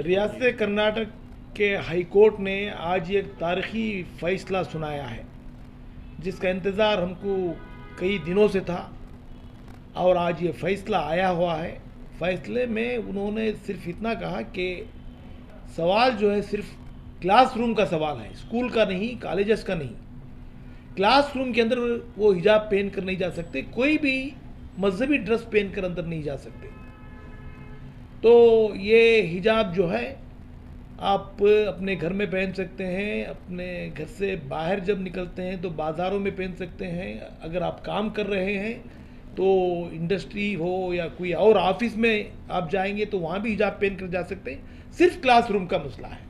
रियासत कर्नाटक के high court ने आज एक तारीखी फ़ैसला सुनाया है जिसका इंतज़ार हमको कई दिनों से था और आज ये फ़ैसला आया हुआ है। फ़ैसले में उन्होंने सिर्फ इतना कहा कि सवाल जो है सिर्फ क्लासरूम का सवाल है, स्कूल का नहीं, कॉलेजेस का नहीं। क्लासरूम के अंदर वो हिजाब पहन कर नहीं जा सकते, कोई भी मजहबी ड्रेस पहन कर अंदर नहीं जा सकते। तो ये हिजाब जो है आप अपने घर में पहन सकते हैं, अपने घर से बाहर जब निकलते हैं तो बाज़ारों में पहन सकते हैं। अगर आप काम कर रहे हैं तो इंडस्ट्री हो या कोई और ऑफिस में आप जाएंगे तो वहाँ भी हिजाब पहन कर जा सकते हैं। सिर्फ क्लासरूम का मसला है।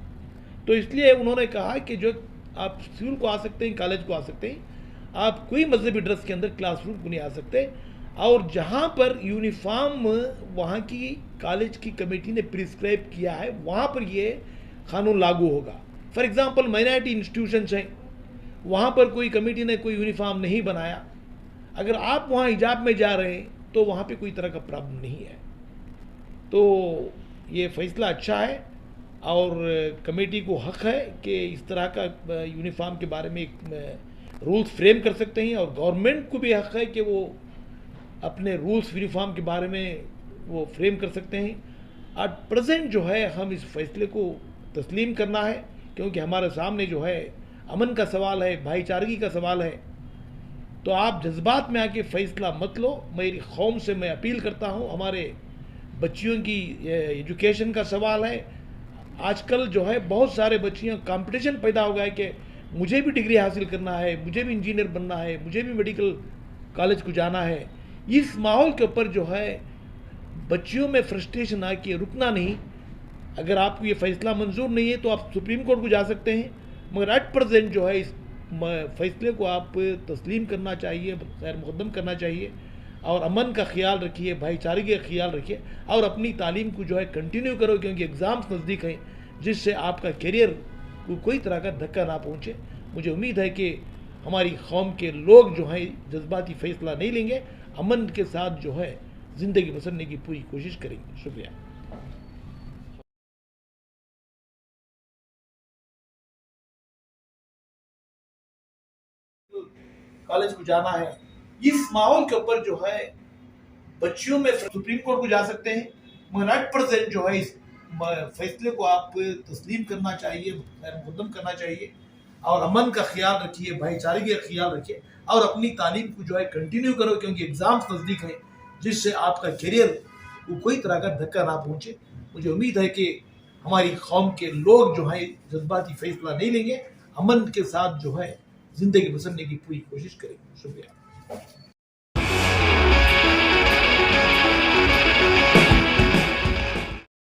तो इसलिए उन्होंने कहा कि जो आप स्कूल को आ सकते हैं, कॉलेज को आ सकते हैं, आप कोई मजहबी ड्रेस के अंदर क्लासरूम को नहीं आ सकते। और जहाँ पर यूनिफॉर्म वहाँ की कॉलेज की कमेटी ने प्रिस्क्राइब किया है वहाँ पर ये कानून लागू होगा। फॉर एग्जांपल माइनॉरिटी इंस्टीट्यूशंस हैं, वहाँ पर कोई कमेटी ने कोई यूनिफॉर्म नहीं बनाया, अगर आप वहाँ हिजाब में जा रहे हैं तो वहाँ पे कोई तरह का प्रॉब्लम नहीं है। तो ये फैसला अच्छा है और कमेटी को हक है कि इस तरह का यूनिफॉर्म के बारे में एक रूल्स फ्रेम कर सकते हैं और गवर्नमेंट को भी हक है कि वो अपने रूल्स यूनिफॉर्म के बारे में वो फ्रेम कर सकते हैं। आज प्रेजेंट जो है हम इस फैसले को तस्लीम करना है, क्योंकि हमारे सामने जो है अमन का सवाल है, भाईचारगी का सवाल है। तो आप जज्बात में आके फैसला मत लो। मेरी कौम से मैं अपील करता हूँ, हमारे बच्चियों की एजुकेशन का सवाल है। आजकल जो है बहुत सारे बच्चियाँ कंपटीशन पैदा हो गया है कि मुझे भी डिग्री हासिल करना है, मुझे भी इंजीनियर बनना है, मुझे भी मेडिकल कॉलेज को जाना है। इस माहौल के ऊपर जो है बच्चियों में फ्रस्ट्रेशन आके रुकना नहीं। अगर आपको ये फैसला मंजूर नहीं है तो आप सुप्रीम कोर्ट को जा सकते हैं, मगर एट प्रेजेंट जो है इस फैसले को आप तस्लीम करना चाहिए, खैर मुकदम करना चाहिए और अमन का ख्याल रखिए, भाईचारे का ख्याल रखिए और अपनी तालीम को जो है कंटिन्यू करो, क्योंकि एग्ज़ाम्स नज़दीक हैं जिससे आपका करियर को कोई तरह का धक्का ना पहुँचे। मुझे उम्मीद है कि हमारी कौम के लोग जो हैं जज्बाती फ़ैसला नहीं लेंगे, अमन के साथ जो है ज़िंदगी बसरने की पूरी कोशिश करेंगे। शुक्रिया। कॉलेज को जाना है, इस माहौल के ऊपर जो है बच्चियों में सुप्रीम कोर्ट को जा सकते हैं, मगर एट प्रेजेंट जो है इस फैसले को आप तस्लीम करना चाहिए, मुकदम करना चाहिए और अमन का ख्याल रखिए, भाईचारे का ख्याल रखिए और अपनी तालीम को जो है कंटिन्यू करो, क्योंकि एग्ज़ाम्स नज़दीक हैं जिससे आपका करियर को कोई तरह का धक्का ना पहुँचे। मुझे उम्मीद है कि हमारी कौम के लोग जो है जज्बाती फैसला नहीं लेंगे, अमन के साथ जो है ज़िंदगी बसरने की पूरी कोशिश करेंगे। शुक्रिया।